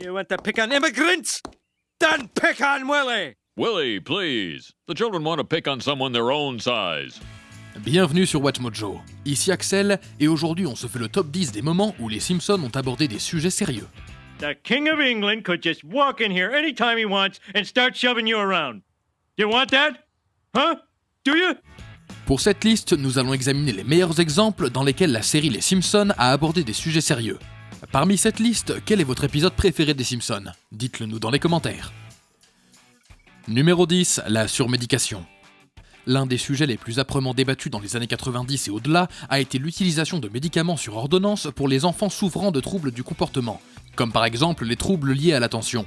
You want to pick on immigrants? Then pick on Willie! Willie, please. The children want to pick on someone their own size. Bienvenue sur WatchMojo. Ici Axel, et aujourd'hui on se fait le top 10 des moments où les Simpsons ont abordé des sujets sérieux. The King of England could just walk in here anytime he wants and start shoving you around. You want that? Huh? Do you? Pour cette liste, nous allons examiner les meilleurs exemples dans lesquels la série Les Simpsons a abordé des sujets sérieux. Parmi cette liste, quel est votre épisode préféré des Simpsons? Dites-le nous dans les commentaires. Numéro 10, la surmédication. L'un des sujets les plus âprement débattus dans les années 90 et au-delà a été l'utilisation de médicaments sur ordonnance pour les enfants souffrant de troubles du comportement, comme par exemple les troubles liés à l'attention.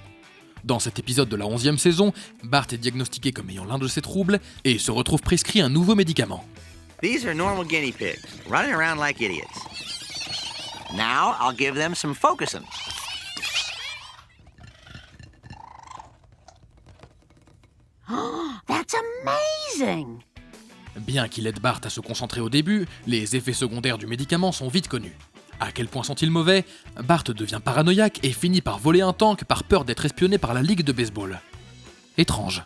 Dans cet épisode de la 11e saison, Bart est diagnostiqué comme ayant l'un de ces troubles et se retrouve prescrit un nouveau médicament. These are normal guinea pigs, running around like idiots. Now I'll give them some Focusins. That's amazing! Bien qu'il aide Bart à se concentrer au début, les effets secondaires du médicament sont vite connus. À quel point sont-ils mauvais? Bart devient paranoïaque et finit par voler un tank par peur d'être espionné par la Ligue de baseball. Étrange.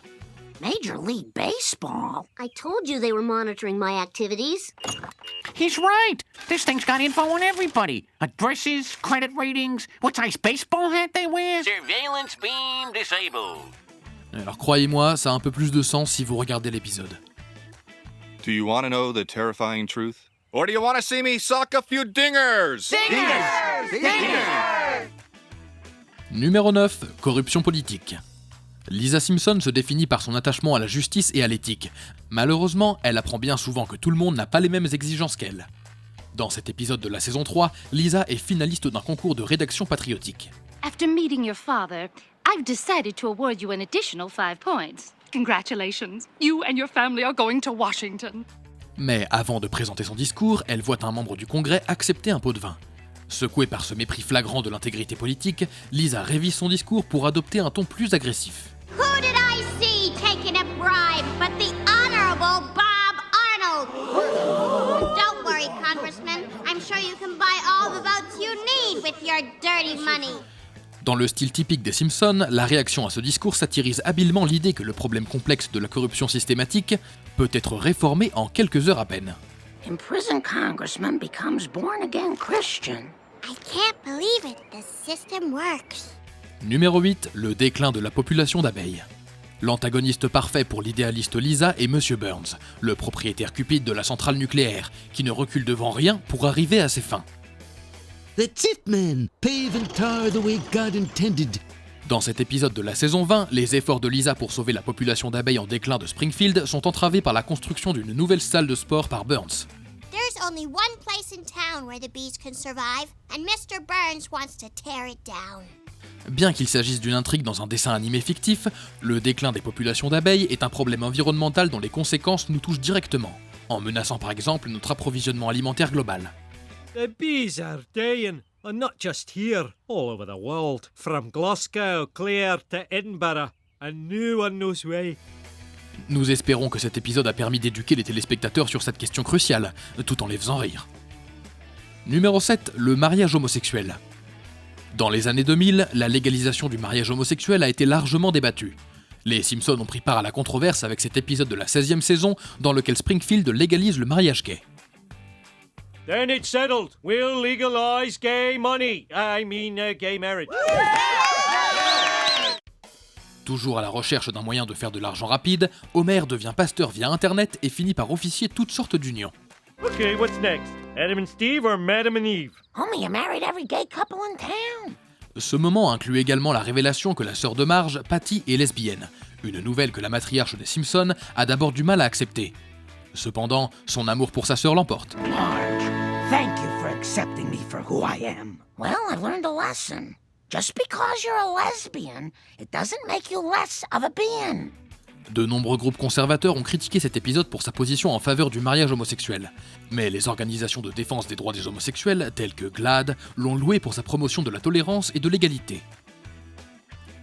Major League Baseball? I told you they were monitoring my activities. He's right. This thing's got info on everybody. Addresses, credit ratings, what size baseball hat they wear. Surveillance beam disabled. Alors croyez-moi, ça a un peu plus de sens si vous regardez l'épisode. Do you want to know the terrifying truth? Or do you want to see me sock a few dingers? Numéro 9, corruption politique. Lisa Simpson se définit par son attachement à la justice et à l'éthique. Malheureusement, elle apprend bien souvent que tout le monde n'a pas les mêmes exigences qu'elle. Dans cet épisode de la saison 3, Lisa est finaliste d'un concours de rédaction patriotique. After meeting your father, I've decided to award you an additional 5 points. Congratulations. You and your family are going to Washington. Mais avant de présenter son discours, elle voit un membre du Congrès accepter un pot de vin. Secouée par ce mépris flagrant de l'intégrité politique, Lisa révise son discours pour adopter un ton plus agressif. Who did I see taking a bribe but the Honorable Bob Arnold? Don't worry, Congressman. I'm sure you can buy all the votes you need with your dirty money. Dans le style typique des Simpsons, la réaction à ce discours satirise habilement l'idée que le problème complexe de la corruption systématique peut être réformé en quelques heures à peine. Imprisoned congressman becomes born-again Christian. I can't believe it. The system works. Numéro 8, le déclin de la population d'abeilles. L'antagoniste parfait pour l'idéaliste Lisa est Monsieur Burns, le propriétaire cupide de la centrale nucléaire, qui ne recule devant rien pour arriver à ses fins. That's it, man. Pave and tar the way God intended. Dans cet épisode de la saison 20, les efforts de Lisa pour sauver la population d'abeilles en déclin de Springfield sont entravés par la construction d'une nouvelle salle de sport par Burns. There's only one place in town where the bees can survive, and Mr. Burns wants to tear it down. Bien qu'il s'agisse d'une intrigue dans un dessin animé fictif, le déclin des populations d'abeilles est un problème environnemental dont les conséquences nous touchent directement, en menaçant par exemple notre approvisionnement alimentaire global. The bees are dying, and not just here, all over the world, from Glasgow, Clare to Edinburgh, and no one knows why. Nous espérons que cet épisode a permis d'éduquer les téléspectateurs sur cette question cruciale, tout en les faisant rire. Numéro 7, le mariage homosexuel. Dans les années 2000, la légalisation du mariage homosexuel a été largement débattue. Les Simpsons ont pris part à la controverse avec cet épisode de la 16e saison dans lequel Springfield légalise le mariage gay. Then it's settled. We'll legalize gay money. Gay marriage. Toujours à la recherche d'un moyen de faire de l'argent rapide, Homer devient pasteur via Internet et finit par officier toutes sortes d'unions. Okay, what's next? Adam and Steve or Madam and Eve? Homie, you married every gay couple in town. Ce moment inclut également la révélation que la sœur de Marge, Patty, est lesbienne, une nouvelle que la matriarche des Simpsons a d'abord du mal à accepter. Cependant, son amour pour sa sœur l'emporte. Marge, thank you for accepting me for who I am. Well, I've learned a lesson. Just because you're a lesbian, it doesn't make you less of a being. De nombreux groupes conservateurs ont critiqué cet épisode pour sa position en faveur du mariage homosexuel. Mais les organisations de défense des droits des homosexuels, telles que GLAAD, l'ont loué pour sa promotion de la tolérance et de l'égalité.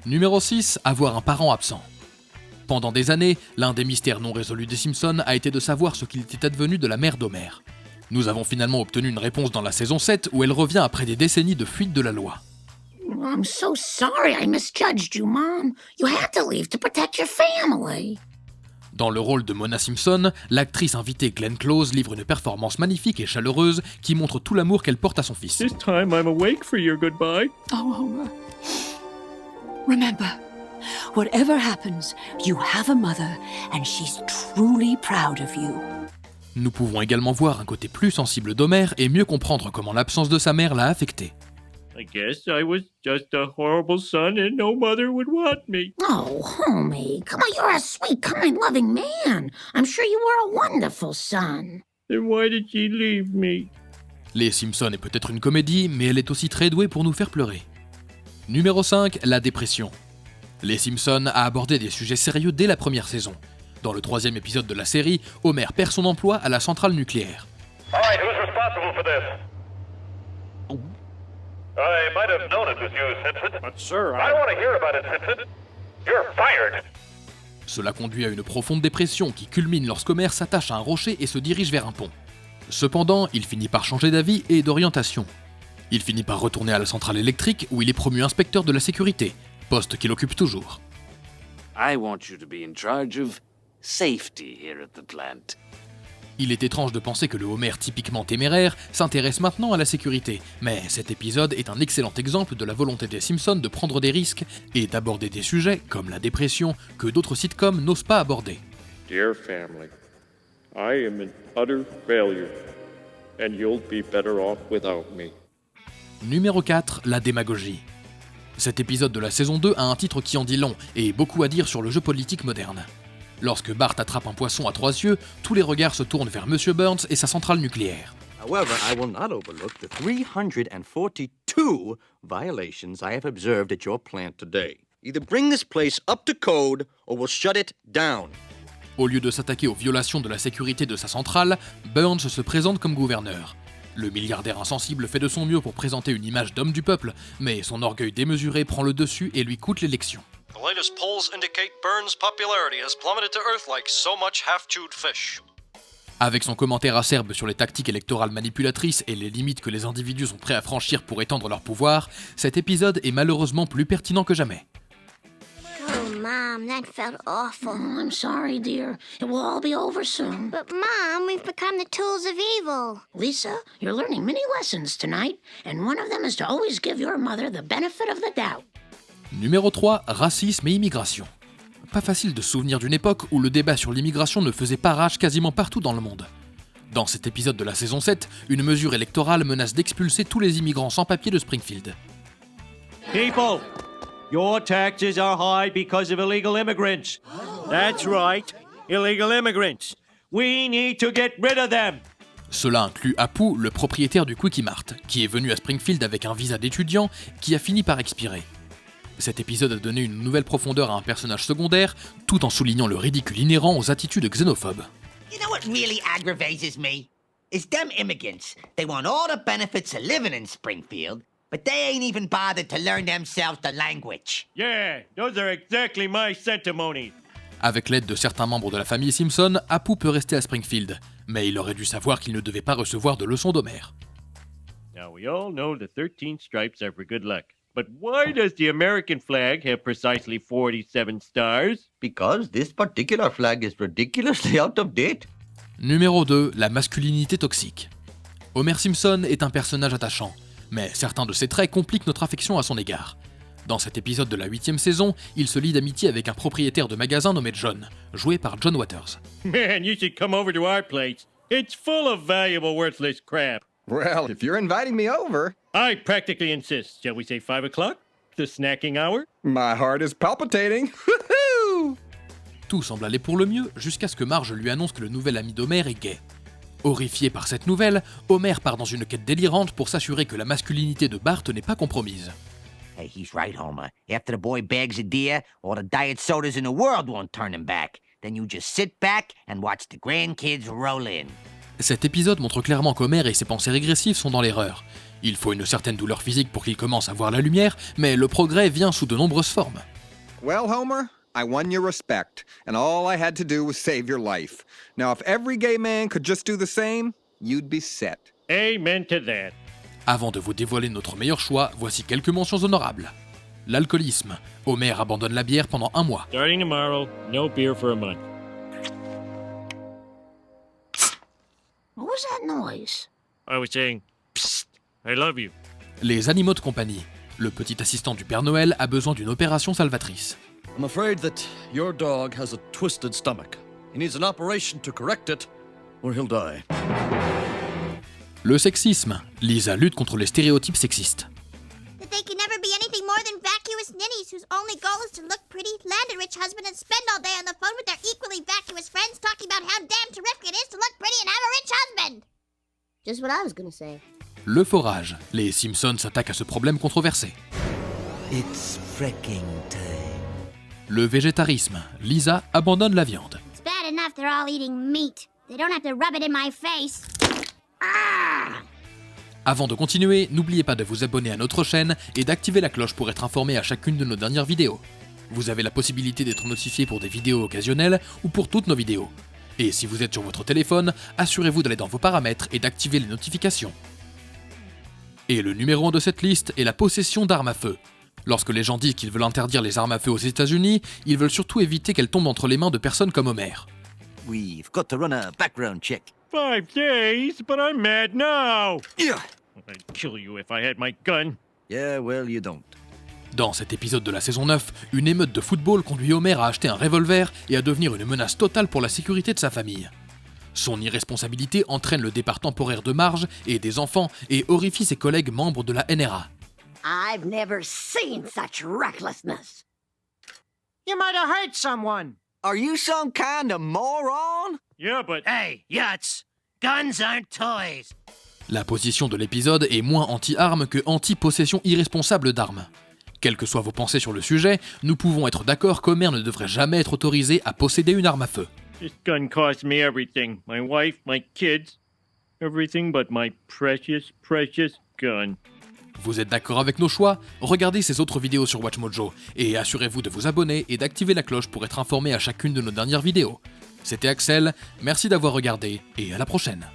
Numéro 6, avoir un parent absent. Pendant des années, l'un des mystères non résolus des Simpsons a été de savoir ce qu'il était advenu de la mère d'Homer. Nous avons finalement obtenu une réponse dans la saison 7 où elle revient après des décennies de fuite de la loi. I'm so sorry I misjudged you, Mom. You had to leave to protect your family. Dans le rôle de Mona Simpson, l'actrice invitée Glenn Close livre une performance magnifique et chaleureuse qui montre tout l'amour qu'elle porte à son fils. This time I'm awake for your goodbye. Oh, Homer. Remember, whatever happens, you have a mother, and she's truly proud of you. Nous pouvons également voir un côté plus sensible d'Homer et mieux comprendre comment l'absence de sa mère l'a affecté. I guess I was just a horrible son and no mother would want me. Oh, homie, come on, you're a sweet, kind, loving man. I'm sure you were a wonderful son. Then why did she leave me? Les Simpsons est peut-être une comédie, mais elle est aussi très douée pour nous faire pleurer. Numéro 5, la dépression. Les Simpsons a abordé des sujets sérieux dès la première saison. Dans le 3e épisode de la série, Homer perd son emploi à la centrale nucléaire. All right, who's responsible for this? I might have known it was you, Simpson. But sir, I don't want to hear about it, Simpson. You're fired. Cela conduit à une profonde dépression qui culmine lorsqu'Homer s'attache à un rocher et se dirige vers un pont. Cependant, il finit par changer d'avis et d'orientation. Il finit par retourner à la centrale électrique où il est promu inspecteur de la sécurité, poste qu'il occupe toujours. I want you to be in charge of safety here at the plant. Il est étrange de penser que le Homer typiquement téméraire s'intéresse maintenant à la sécurité, mais cet épisode est un excellent exemple de la volonté des Simpsons de prendre des risques et d'aborder des sujets, comme la dépression, que d'autres sitcoms n'osent pas aborder. Dear family, I am an utter failure, and you'll be better off without me. Numéro 4, la démagogie. Cet épisode de la saison 2 a un titre qui en dit long et beaucoup à dire sur le jeu politique moderne. Lorsque Bart attrape un poisson à 3 yeux, tous les regards se tournent vers Monsieur Burns et sa centrale nucléaire. However, I will not overlook the 342 violations I have observed at your plant today. Either bring this place up to code or we'll shut it down. Au lieu de s'attaquer aux violations de la sécurité de sa centrale, Burns se présente comme gouverneur. Le milliardaire insensible fait de son mieux pour présenter une image d'homme du peuple, mais son orgueil démesuré prend le dessus et lui coûte l'élection. The latest polls indicate Burns' popularity has plummeted to earth like so much half-chewed fish. Avec son commentaire acerbe sur les tactiques électorales manipulatrices et les limites que les individus sont prêts à franchir pour étendre leur pouvoir, cet épisode est malheureusement plus pertinent que jamais. Oh, Mom, that felt awful. Oh, I'm sorry, dear. It will all be over soon. But, Mom, we've become the tools of evil. Lisa, you're learning many lessons tonight, and one of them is to always give your mother the benefit of the doubt. Numéro 3, racisme et immigration. Pas facile de se souvenir d'une époque où le débat sur l'immigration ne faisait pas rage quasiment partout dans le monde. Dans cet épisode de la saison 7, une mesure électorale menace d'expulser tous les immigrants sans papier de Springfield. People, your taxes are high because of illegal immigrants. That's right, illegal immigrants. We need to get rid of them. Cela inclut Apu, le propriétaire du Quickie Mart, qui est venu à Springfield avec un visa d'étudiant qui a fini par expirer. Cet épisode a donné une nouvelle profondeur à un personnage secondaire, tout en soulignant le ridicule inhérent aux attitudes xénophobes. You know what really aggravates me? Is them immigrants. They want all the benefits of living in Springfield, but they ain't even bothered to learn themselves the language. Yeah, those are exactly my sentimonies. Avec l'aide de certains membres de la famille Simpson, Apu peut rester à Springfield, mais il aurait dû savoir qu'il ne devait pas recevoir de leçons d'Homer. Now we all know the 13 stripes are for good luck. But why does the American flag have precisely 47 stars? Because this particular flag is ridiculously out of date. Numéro 2, la masculinité toxique. Homer Simpson est un personnage attachant, mais certains de ses traits compliquent notre affection à son égard. Dans cet épisode de la 8e saison, il se lie d'amitié avec un propriétaire de magasin nommé John, joué par John Waters. Man, you should come over to our place. It's full of valuable, worthless crap. Well, if you're inviting me over... I practically insist. Shall we say 5 o'clock? The snacking hour? My heart is palpitating. Tout semble aller pour le mieux jusqu'à ce que Marge lui annonce que le nouvel ami d'Homer est gay. Horrifié par cette nouvelle, Homer part dans une quête délirante pour s'assurer que la masculinité de Bart n'est pas compromise. Hey, he's right, Homer. After the boy bags a deer, all the diet sodas in the world won't turn him back. Then you just sit back and watch the grandkids roll in. Cet épisode montre clairement qu'Homer et ses pensées régressives sont dans l'erreur. Il faut une certaine douleur physique pour qu'il commence à voir la lumière, mais le progrès vient sous de nombreuses formes. Well, Homer, I won your respect, and all I had to do was save your life. Now, if every gay man could just do the same, you'd be set. Amen to that. Avant de vous dévoiler notre meilleur choix, voici quelques mentions honorables. L'alcoolisme. Homer abandonne la bière pendant 1 mois. Starting tomorrow, no beer for a month. What was that noise? I was saying, psst, I love you. Les animaux de compagnie. Le petit assistant du Père Noël a besoin d'une opération salvatrice. I'm afraid that your dog has a twisted stomach. He needs an operation to correct it, or he'll die. Le sexisme. Lisa lutte contre les stéréotypes sexistes. That they can never be anything more than vacuous ninnies whose only goal is to look pretty, land a rich husband, and spend all day on the phone with their equally vacuous friends talking about how damn terrific it is to look pretty and have a rich husband. Just what I was gonna say. Le forage. Les Simpsons s'attaquent à ce problème controversé. It's fricking time. Le végétarisme. Lisa abandonne la viande. It's bad enough they're all eating meat. They don't have to rub it in my face. Avant de continuer, n'oubliez pas de vous abonner à notre chaîne et d'activer la cloche pour être informé à chacune de nos dernières vidéos. Vous avez la possibilité d'être notifié pour des vidéos occasionnelles ou pour toutes nos vidéos. Et si vous êtes sur votre téléphone, assurez-vous d'aller dans vos paramètres et d'activer les notifications. Et le numéro 1 de cette liste est la possession d'armes à feu. Lorsque les gens disent qu'ils veulent interdire les armes à feu aux États-Unis, ils veulent surtout éviter qu'elles tombent entre les mains de personnes comme Homer. We've got to run a background check. 5 days, but I'm mad now. Yeah. I'd kill you if I had my gun. Yeah, well, you don't. Dans cet épisode de la saison 9, une émeute de football conduit Homer à acheter un revolver et à devenir une menace totale pour la sécurité de sa famille. Son irresponsabilité entraîne le départ temporaire de Marge et des enfants et horrifie ses collègues membres de la NRA. I've never seen such recklessness. You might have hurt someone. Are you some kind of moron? Yeah, but... Hey, Yutz, guns aren't toys. La position de l'épisode est moins anti-armes que anti-possession irresponsable d'armes. Quelles que soient vos pensées sur le sujet, nous pouvons être d'accord qu'Homer ne devrait jamais être autorisé à posséder une arme à feu. This gun cost me everything. My wife, my kids. Everything but my precious, precious gun. Vous êtes d'accord avec nos choix? Regardez ces autres vidéos sur WatchMojo et assurez-vous de vous abonner et d'activer la cloche pour être informé à chacune de nos dernières vidéos. C'était Axel, merci d'avoir regardé et à la prochaine.